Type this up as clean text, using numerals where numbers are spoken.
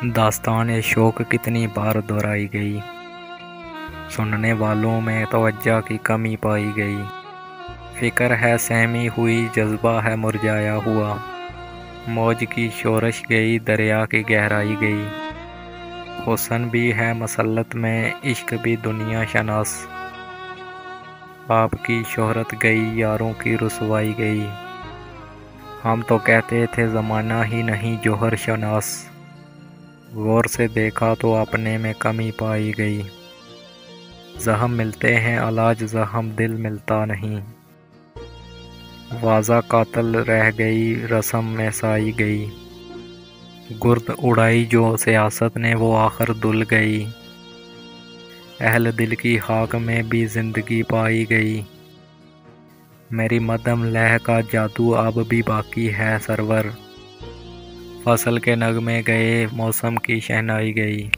داستان شوق کتنی بار دہرائی گئی، سننے والوں میں توجہ کی کمی پائی گئی۔ فکر ہے سہمی ہوئی، جذبہ ہے مرجھایا ہوا، موج کی شورش گئی، دریا کی گہرائی گئی۔ حسن بھی ہے مسلط میں، عشق بھی دنیا شناس، آپ کی شہرت گئی، یاروں کی رسوائی گئی۔ ہم تو کہتے تھے زمانہ ہی نہیں جوہر شناس، غور سے دیکھا تو اپنے میں کمی پائی گئی۔ زخم ملتے ہیں علاج زخم دل ملتا نہیں، واضح قاتل رہ گئی، رسم میں سائی گئی۔ گرد اڑائی جو سیاست نے وہ آخر دھل گئی، اہل دل کی خاک میں بھی زندگی پائی گئی۔ میری مدھم لہر کا جادو اب بھی باقی ہے سرور، فصل کے نغمے گئے، موسم کی شہنائی گئی۔